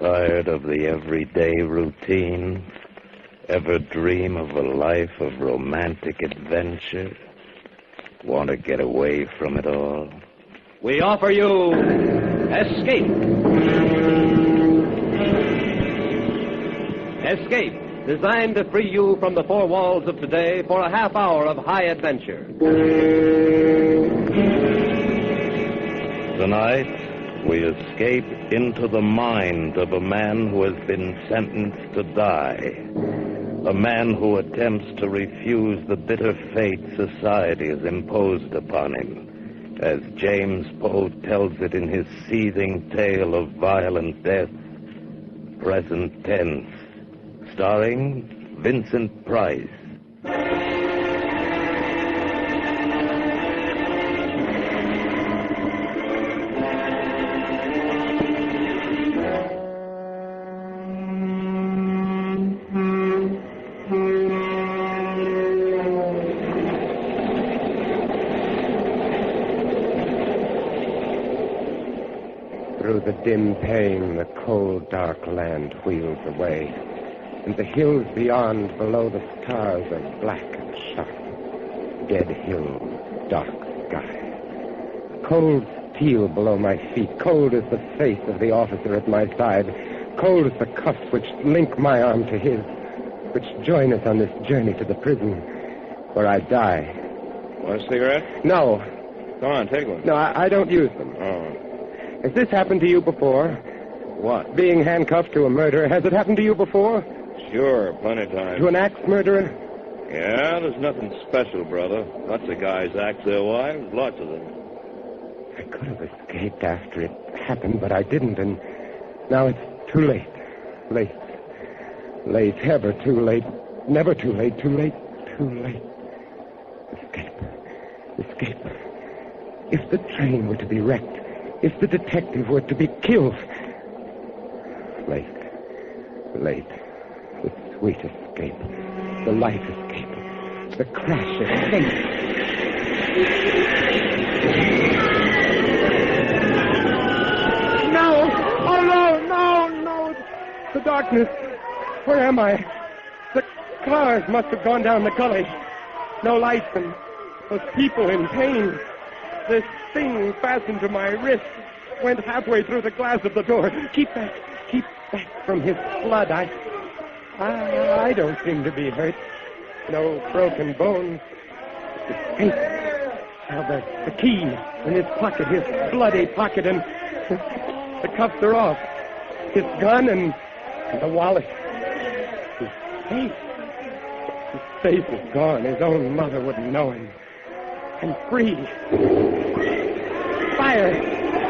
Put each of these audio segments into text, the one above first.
Tired of the everyday routine? Ever dream of a life of romantic adventure? Want to get away from it all? We offer you Escape. Escape, designed to free you from the four walls of today for a half hour of high adventure. Tonight, we escape into the mind of a man who has been sentenced to die. A man who attempts to refuse the bitter fate society has imposed upon him, as James Poe tells it in his seething tale of violent death, Present Tense, starring Vincent Price. Through the dim pane, the cold, dark land wheels away, and the hills beyond, below the stars, are black and sharp. Dead hills, dark sky. Cold steel below my feet, cold as the face of the officer at my side, cold as the cuffs which link my arm to his, which join us on this journey to the prison where I die. Want a cigarette? No. Go on, take one. No, I don't use them. Oh. Has this happened to you before? What? Being handcuffed to a murderer. Has it happened to you before? Sure, plenty of times. To an axe murderer? Yeah, there's nothing special, brother. Lots of guys axe their wives, lots of them. I could have escaped after it happened, but I didn't, and now it's too late. Late. Late, ever too late. Never too late, too late, too late. Escape. Escape. If the train were to be wrecked, if the detective were to be killed. Late. Late. The sweet escape. The light escape. The crash escape. No! Oh, no! The darkness. Where am I? The cars must have gone down the gully. No lights and those people in pain. This thing fastened to my wrist went halfway through the glass of the door. Keep back from his blood. I don't seem to be hurt. No broken bones. Escape. Now the key in his pocket, his bloody pocket, and the cuffs are off. His gun and the wallet. His face. His face is gone. His own mother wouldn't know him. I'm free. Fire!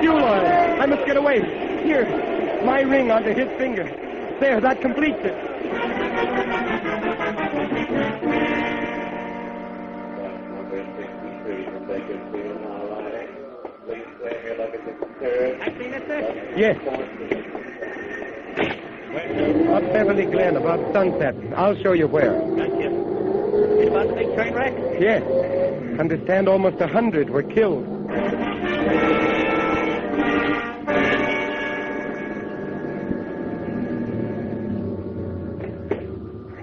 Fuel oil! I must get away. Here, my ring onto his finger. There, that completes it. I've seen it, sir? Yes. Up Beverly Glen, about sunset. I'll show you where. Gotcha. It's about the big train wreck? Yes. Understand almost 100 were killed.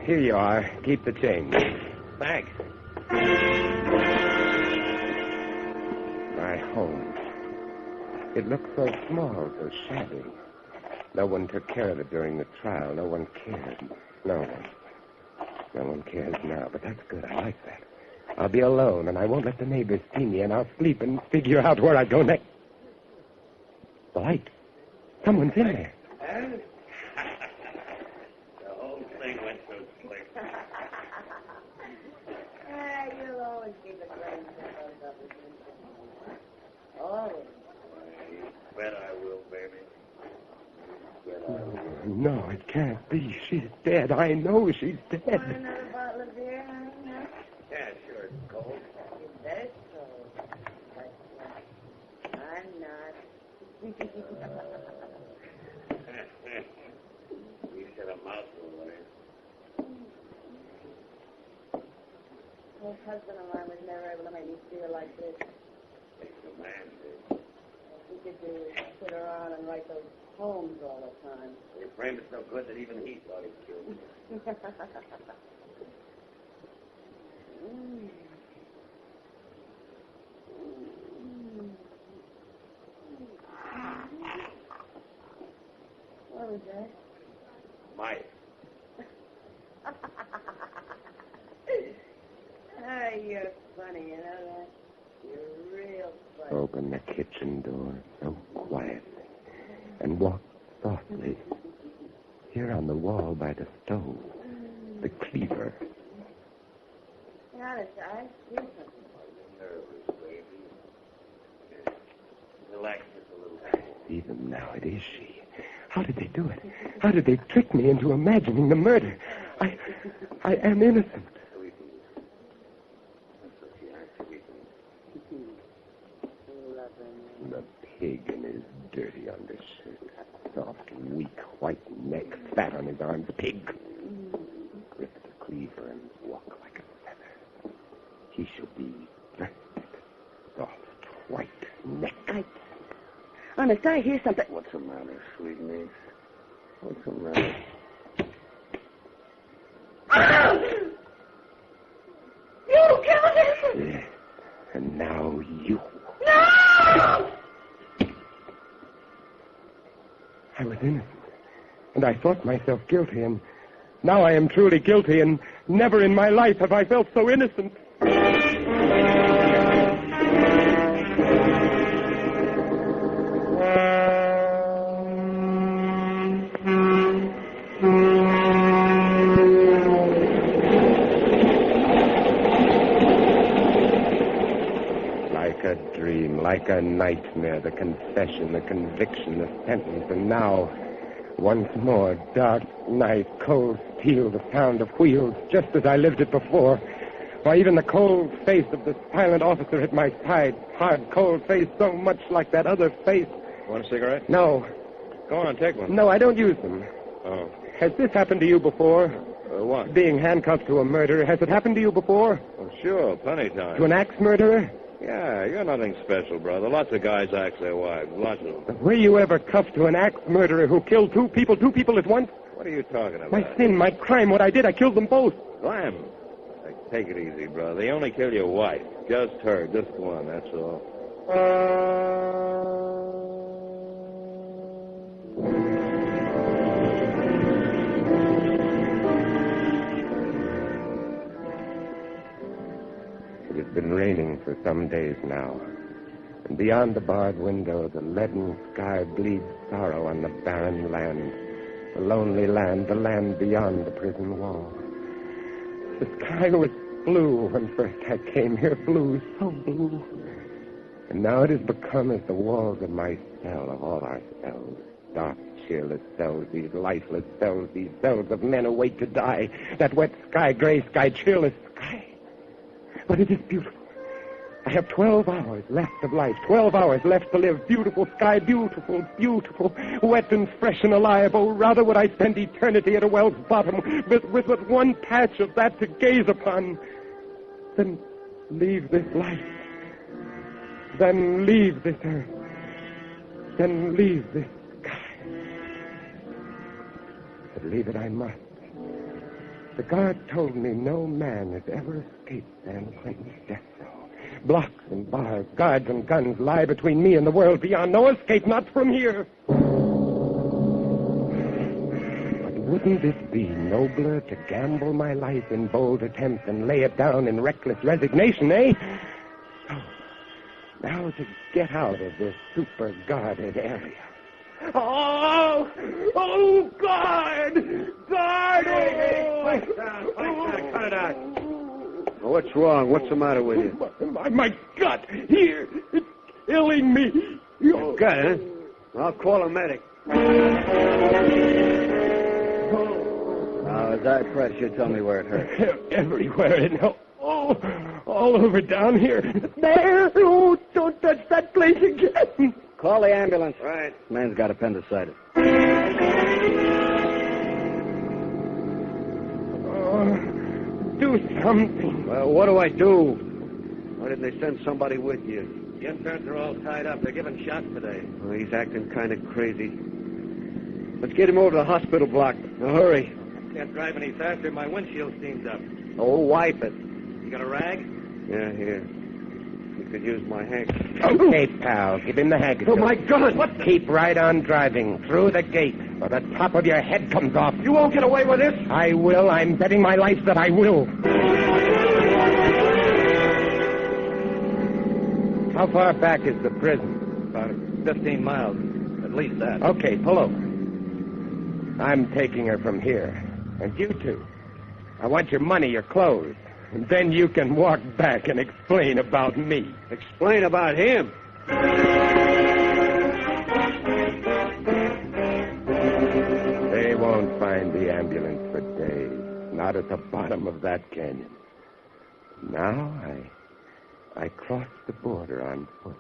Here you are. Keep the change. Thanks. My home. It looked so small, so shabby. No one took care of it during the trial. No one cared. No one cares now, but that's good. I like that. I'll be alone, and I won't let the neighbors see me, and I'll sleep and figure out where I go next. The light. Someone's in there. The whole thing went so slick. You'll always be the great always. You bet I will, baby. You bet I will. No, it can't be. She's dead. I know she's dead. Want another bottle of beer, honey? Huh? Yeah, sure, it's cold. You bet it's cold. But I'm not. You said a mouthful, right? My husband of mine was never able to make me feel like this. Makes a man do. We could sit around and write those poems all the time. Your frame is so good that even he thought he'd killed me. What was that? Mike. Ah, you're funny, you know that? You're real funny. Open the kitchen door so quietly and walk softly. Here on the wall by the stove, the cleaver. Honest, I see something. Nervous, baby. Relax just a little bit. Even now, it is she. How did they do it? How did they trick me into imagining the murder? I am innocent. The pig in his dirty undershirt. Soft, weak, white neck, fat on his arms. Pig. Grip the cleaver and walk like a feather. He should be rested. Soft, white neck. Honest, I hear something. What's the matter, sweet niece? What's the matter? You killed him! Yes. And now you. No! I was innocent. And I thought myself guilty, and now I am truly guilty, and never in my life have I felt so innocent. Like a dream, like a nightmare, the confession, the conviction, the sentence, and now, once more, dark night, cold steel, the sound of wheels, just as I lived it before. Why, even the cold face of the silent officer at my side, hard, cold face, so much like that other face. Want a cigarette? No, Go on, take one. no, I don't use them. Oh. Has this happened to you before? What? Being handcuffed to a murderer, has it happened to you before? Oh, sure, plenty of times. To an axe murderer? Yeah, you're nothing special, brother. Lots of guys axe their wives. Lots of them. Were you ever cuffed to an axe murderer who killed two people at once? What are you talking about? My sin, my crime, what I did, I killed them both. Slam. Take it easy, brother. They only kill your wife. Just her. Just one, that's all. It has been raining for some days now. And beyond the barred window, the leaden sky bleeds sorrow on the barren land. The lonely land, the land beyond the prison wall. The sky was blue when first I came here, blue, so blue. And now it has become as the walls of my cell, of all our cells. Dark, cheerless cells, these lifeless cells, these cells of men who wait to die. That wet sky, gray sky, cheerless sky. But it is beautiful. I have 12 hours left of life, 12 hours left to live. Beautiful sky, beautiful, beautiful, wet and fresh and alive. Oh, rather would I spend eternity at a well's bottom with but one patch of that to gaze upon than leave this life, than leave this earth, than leave this sky. But leave it I must. The guard told me no man has ever escaped San Quentin's death cell. Blocks and bars, guards and guns lie between me and the world beyond. No escape, not from here. But wouldn't it be nobler to gamble my life in bold attempts and lay it down in reckless resignation, eh? So, now to get out of this super-guarded area. Oh! Oh, guard! Guard! Hey, pipe down, cut it out. What's wrong? What's the matter with you? My gut, here, it's killing me. Your gut, huh? I'll call a medic. Now, as I press, you tell me where it hurts. Everywhere, all over down here. There! Oh, don't touch that place again. Call the ambulance. Right. Man's got appendicitis. Do something. Well, what do I do? Why didn't they send somebody with you? The interns are all tied up. They're giving shots today. Oh, he's acting kind of crazy. Let's get him over to the hospital block. Now, hurry. I can't drive any faster. My windshield's steamed up. Oh, wipe it. You got a rag? Yeah, here. You could use my handkerchief. Okay, pal. Give him the handkerchief. Oh, my God! What? Keep right on driving through the gate, or the top of your head comes off. You won't get away with this? I will. I'm betting my life that I will. How far back is the prison? About 15 miles. At least that. Okay, pull over. I'm taking her from here. And you two. I want your money, your clothes. And then you can walk back and explain about me. Explain about him. They won't find the ambulance for days. Not at the bottom of that canyon. Now I cross the border on foot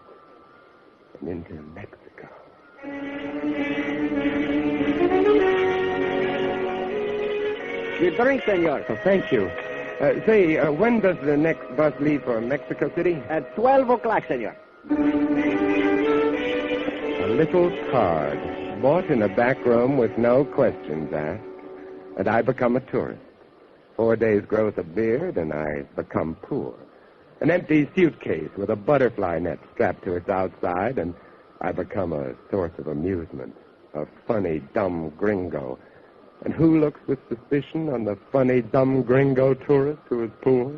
and into Mexico. You drink, senor. Oh, thank you. Say, when does the next bus leave for Mexico City? At 12 o'clock, senor. A little card, bought in a back room with no questions asked, and I become a tourist. 4 days' growth of beard, and I become poor. An empty suitcase with a butterfly net strapped to its outside, and I become a source of amusement. A funny, dumb gringo. And who looks with suspicion on the funny, dumb gringo tourist who is poor?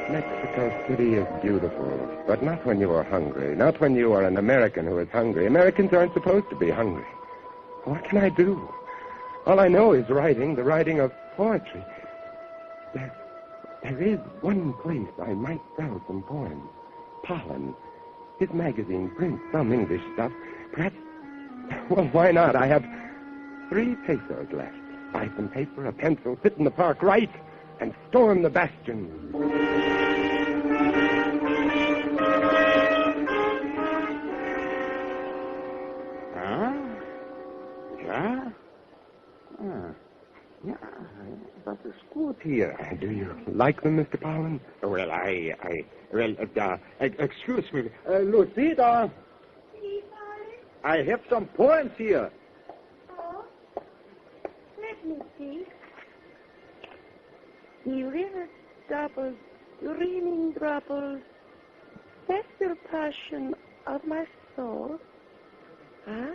Mexico City is beautiful, but not when you are hungry. Not when you are an American who is hungry. Americans aren't supposed to be hungry. What can I do? All I know is writing, the writing of poetry. There is one place I might sell some poems. Pollen. His magazine prints some English stuff. Perhaps... Well, why not? I have 3 pesos left. Buy some paper, a pencil, sit in the park, write, and storm the bastion. Yeah, that is good here. Do you like them, Mr. Pollen? Well, excuse me. Lucida, I have some poems here. Oh, let me see. The river doubles, urinating dropples. That's the passion of my soul. Huh?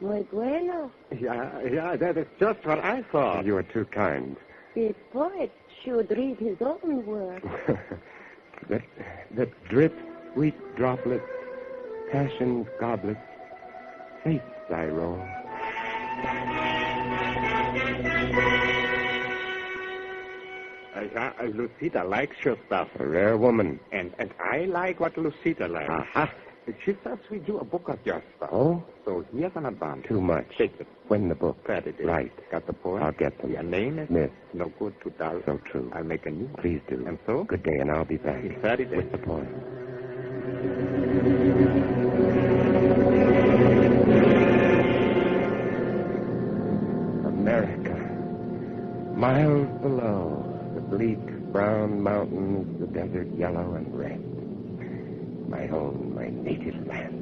Muy bueno. Yeah, that is just what I thought. You are too kind. The poet should read his own work. that drip, sweet droplets, passion's goblets, faiths I roll. Lucida likes your stuff. A rare woman. And I like what Lucida likes. Aha. She says we do a book of your stuff. Oh? So here's an advance. Too much. Take it. When the book? Saturday. Right. Got the poem? I'll get them. Your name is? Smith. No good to dull. So true. I'll make a new one. Please do. And so? Good day, and I'll be back. Saturday. With the poem. America. Miles below, the bleak brown mountains, the desert yellow and red. My home, my native land.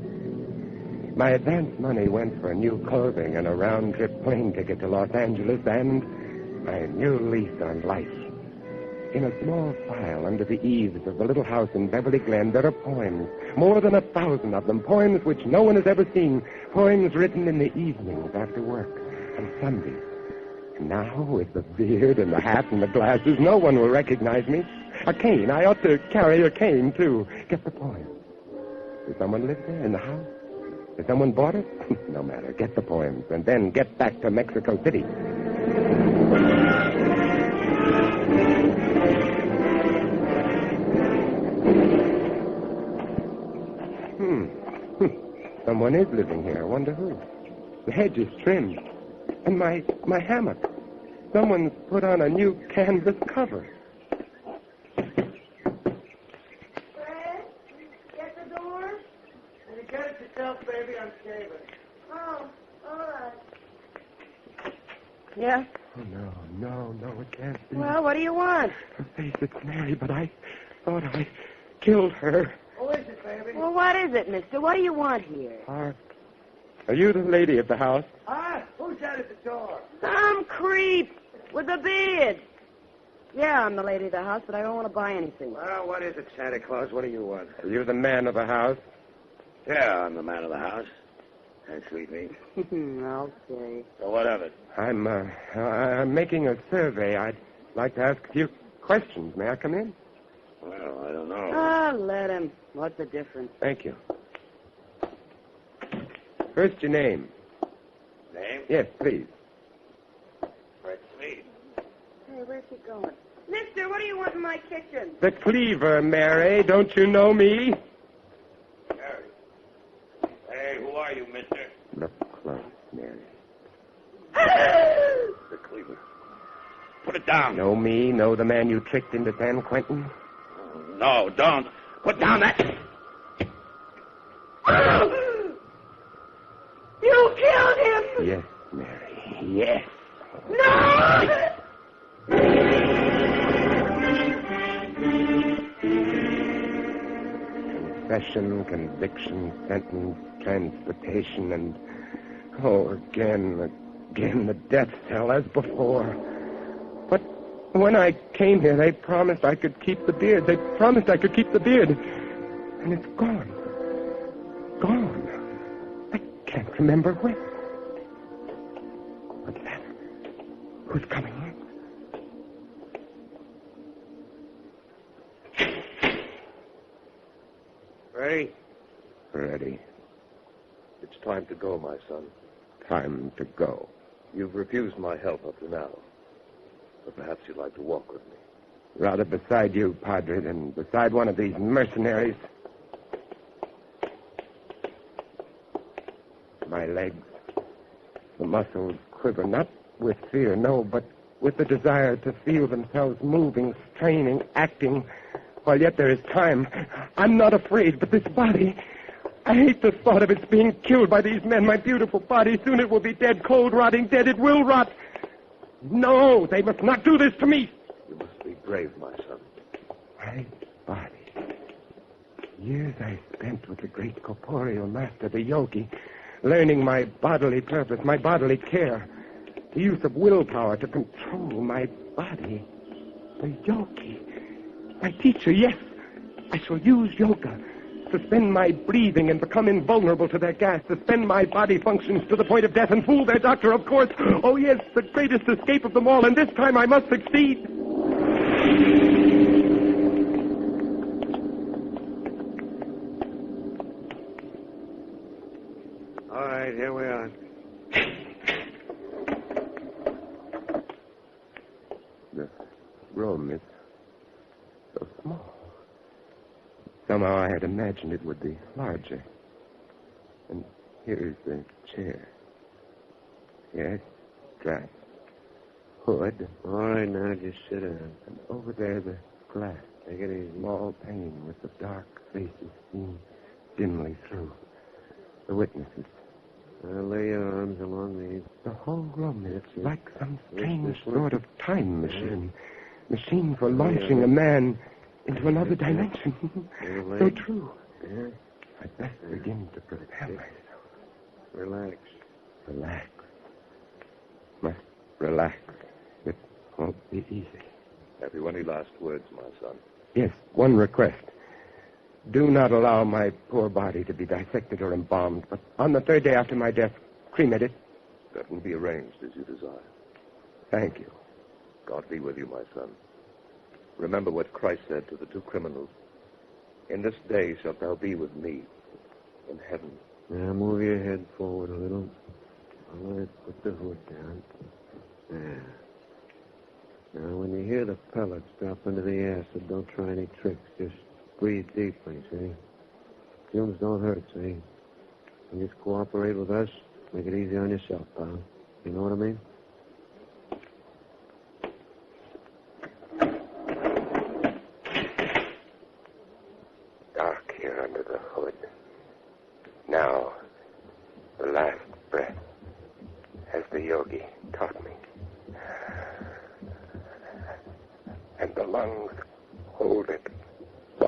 My advance money went for new clothing and a round-trip plane ticket to Los Angeles and my new lease on life. In a small file under the eaves of the little house in Beverly Glen, there are poems, more than 1,000 of them, poems which no one has ever seen, poems written in the evenings after work, on Sundays. And now, with the beard and the hat and the glasses, no one will recognize me. A cane. I ought to carry a cane, too. Get the poem. Does someone live there in the house? Has someone bought it? No matter. Get the poems, and then get back to Mexico City. Someone is living here. I wonder who. The hedge is trimmed. And my hammock. Someone's put on a new canvas cover. Fred, get the door. You get it yourself, baby. I'm shaving. Oh, all right. Yeah? Oh, no, it can't be. Well, what do you want? Her face, it's Mary, but I thought I killed her. Who is it, baby? Well, what is it, mister? What do you want here? Are you the lady of the house? Ah, who's that at the door? Some creep with a beard. Yeah, I'm the lady of the house, but I don't want to buy anything. Well, what is it, Santa Claus? What do you want? Are you the man of the house? Yeah, I'm the man of the house. That's sweet meat. Okay. So what of it? I'm making a survey. I'd like to ask a few questions. May I come in? Well, I don't know. Ah, let him. What's the difference? Thank you. First, your name. Name? Yes, please. Fred Sweet. Hey, where's he going? Mister, what do you want in my kitchen? The cleaver, Mary. Don't you know me? Mary. Hey, who are you, mister? Look close, Mary. The cleaver. Put it down. Know me? Know the man you tricked into San Quentin? Oh, no, don't. Put down that... You killed him! Yes, Mary. Yes. No! Confession, conviction, sentence, transportation, and... Oh, again the death cell as before. But when I came here, they promised I could keep the beard. They promised I could keep the beard. And it's gone. Gone. I can't remember when. What's that? Who's coming in? Ready? Ready. It's time to go, my son. Time to go. You've refused my help up to now. But perhaps you'd like to walk with me. Rather beside you, Padre, than beside one of these mercenaries. My legs, the muscles quiver, not with fear, no, but with the desire to feel themselves moving, straining, acting, while yet there is time. I'm not afraid, but this body, I hate the thought of its being killed by these men. My beautiful body, soon it will be dead, cold, rotting, dead. It will rot. No, they must not do this to me. You must be brave, my son. My body. Years I spent with the great corporeal master, the yogi, learning my bodily purpose, my bodily care, the use of willpower to control my body. The yogi, my teacher, yes. I shall use yoga, suspend my breathing and become invulnerable to their gas, suspend my body functions to the point of death and fool their doctor, of course. Oh, yes, the greatest escape of them all, and this time I must succeed. All right, here we are. The room is so small. Somehow I had imagined it would be larger. And here is the chair. Yes, strap. Hood. All right, now just sit down. And over there the glass. Take it easy. Small pane with the dark faces seen dimly through. The witnesses. Lay your arms along these. The whole room is like some strange This one. sort of time machine. Machine for launching a man into another dimension. So true. Yeah. I best begin to prepare myself. Relax. Relax. Must relax. It won't be easy. Have you any last words, my son? Yes, one request. Do not allow my poor body to be dissected or embalmed, but on the third day after my death, cremate it. That will be arranged as you desire. Thank you. God be with you, my son. Remember what Christ said to the two criminals. In this day shalt thou be with me in heaven. Now move your head forward a little. All right, put the hood down. There. Now, when you hear the pellets drop into the acid, don't try any tricks. Just breathe deeply, see? Fumes don't hurt, see? And just cooperate with us. Make it easy on yourself, pal. You know what I mean? Dark here under the hood. Now, the last breath, as the yogi taught me. And the lungs hold it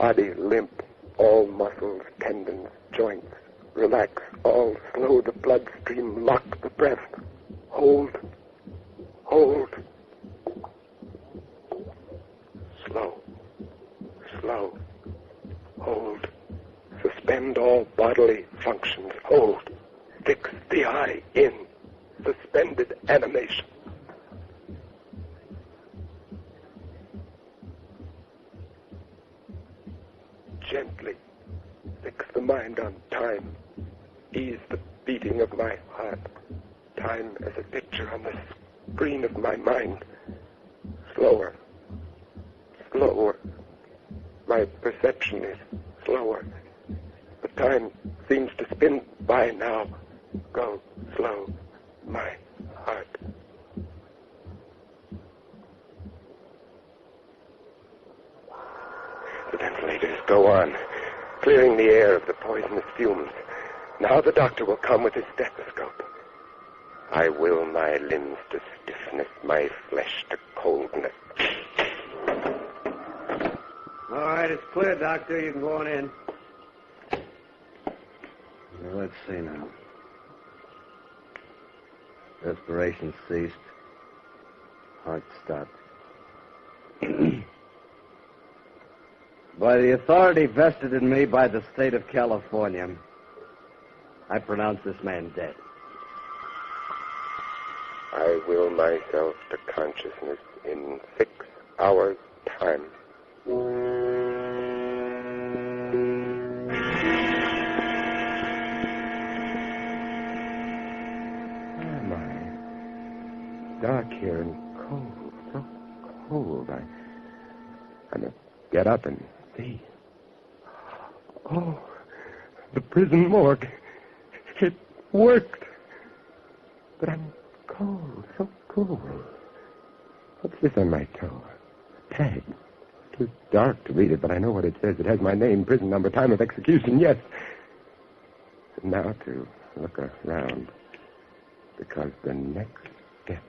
body limp, all muscles, tendons, joints. Relax, all slow the bloodstream, lock the breath. Hold. Hold. Slow. Slow. Hold. Suspend all bodily functions. Hold. Fix the eye in. Suspended animation. Gently fix the mind on time. Ease the beating of my heart. Time as a picture on the screen of my mind. Slower. Slower. My perception is slower. The time seems to spin by now. Go slow, my heart. The ventilators go on, clearing the air of the poisonous fumes. Now the doctor will come with his stethoscope. I will my limbs to stiffness, my flesh to coldness. All right, it's clear, Doctor. You can go on in. Well, let's see now. Respiration ceased. Heart stopped. By the authority vested in me by the state of California, I pronounce this man dead. I will myself to consciousness in 6 hours' time. Dark here and cold, so cold. I must get up and see. Oh, the prison morgue. It worked. But I'm cold, so cold. What's this on my toe? A tag. Too dark to read it, but I know what it says. It has my name, prison number, time of execution, yes. And now to look around, because the next step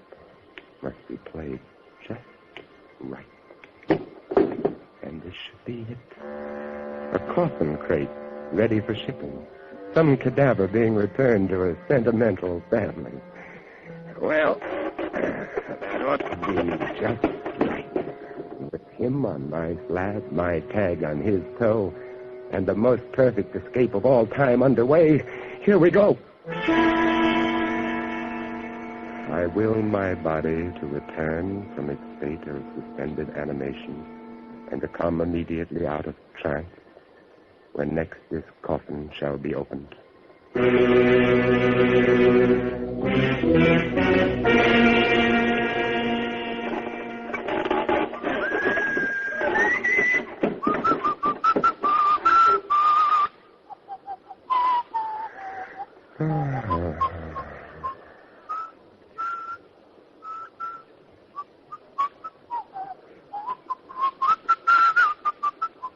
must be played just right. And this should be it. A coffin crate ready for shipping. Some cadaver being returned to a sentimental family. Well, that ought to be just right. With him on my slab, my tag on his toe, and the most perfect escape of all time underway, here we go. I will my body to return from its state of suspended animation and to come immediately out of trance when next this coffin shall be opened.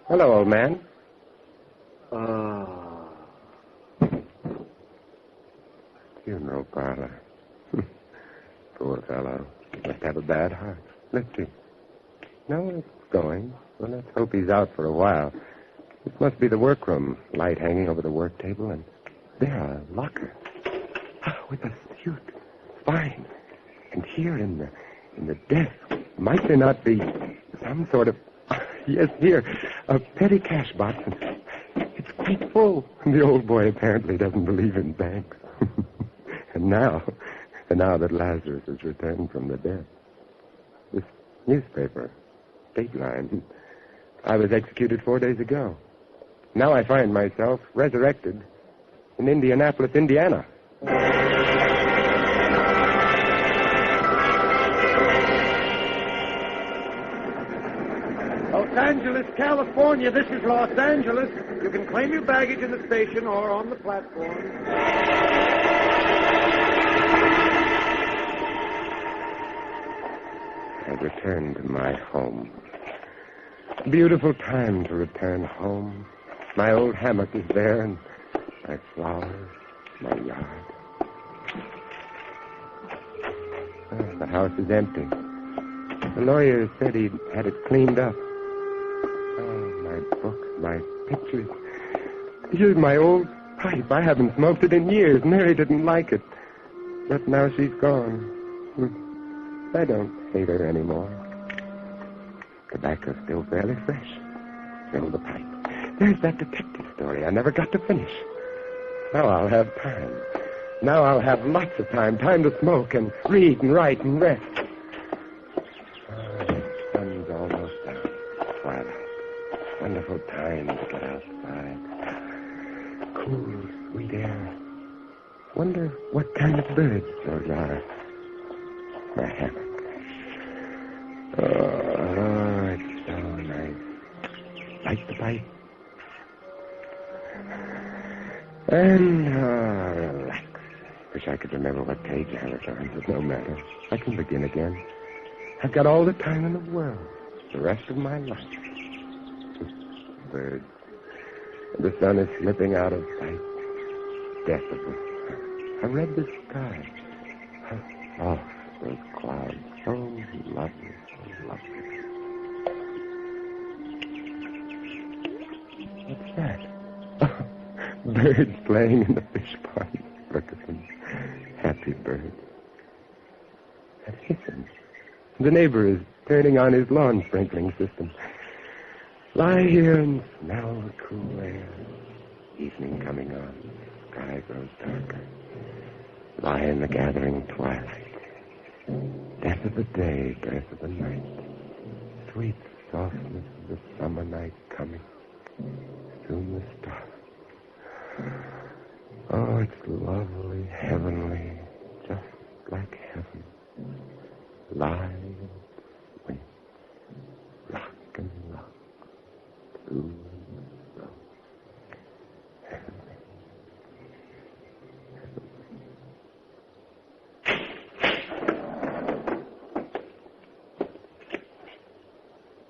Hello, old man. Funeral parlor. Poor fellow. Must have a bad heart. Let's see. No, it's going. Well, let's hope he's out for a while. This must be the workroom. Light hanging over the work table, and there, a locker. With a suit. Fine. And here in the desk, might there not be some sort of... Yes, here, a petty cash box. It's quite full. The old boy apparently doesn't believe in banks. And now that Lazarus has returned from the dead, this newspaper, Dateline, I was executed 4 days ago. Now I find myself resurrected in Indianapolis, Indiana. Los Angeles, California. This is Los Angeles. You can claim your baggage in the station or on the platform. I return to my home. Beautiful time to return home. My old hammock is there, and my flowers, my yard. The house is empty. The lawyer said he'd had it cleaned up. Oh, my books, my pictures. Here's my old pipe. I haven't smoked it in years. Mary didn't like it. But now she's gone. I don't hate her anymore. Tobacco's still fairly fresh. Fill the pipe. There's that detective story I never got to finish. Now I'll have time. Now I'll have lots of time. Time to smoke and read and write and rest. The sun's almost down. Twilight. Wonderful time to get outside. Cool, sweet air. Wonder what kind of birds those are. A hammock. Oh, it's so nice. Light the pipe. And relax. Wish I could remember what page I was on, but no matter. I can begin again. I've got all the time in the world. The rest of my life. Birds. The sun is slipping out of sight. Death of the sun. I read the sky. Oh, those clouds. So lovely, so lovely. What's that? Birds playing in the fish pond. Look at them. Happy birds. And listen. The neighbor is turning on his lawn sprinkling system. Lie here and smell the cool air. Evening coming on. Sky grows darker. Lie in the gathering twilight. Death of the day, birth of the night. Sweet softness of the summer night coming. Soon the stars. Oh, it's lovely, heavenly, just like heaven. Lie and wait, rock and rock, to and fro. Heavenly,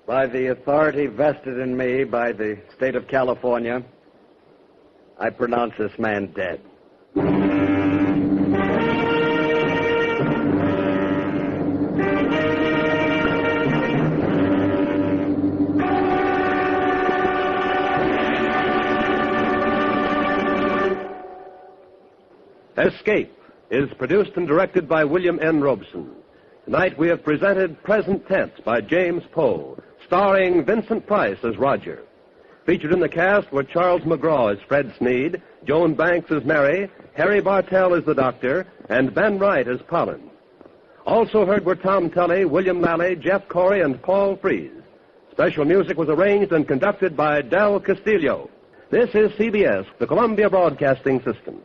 By the authority vested in me by the state of California, I pronounce this man dead. Escape is produced and directed by William N. Robeson. Tonight we have presented Present Tense by James Poe, starring Vincent Price as Roger. Featured in the cast were Charles McGraw as Fred Sneed, Joan Banks as Mary, Harry Bartell as the Doctor, and Ben Wright as Pollen. Also heard were Tom Tully, William Lally, Jeff Corey, and Paul Frees. Special music was arranged and conducted by Del Castillo. This is CBS, the Columbia Broadcasting System.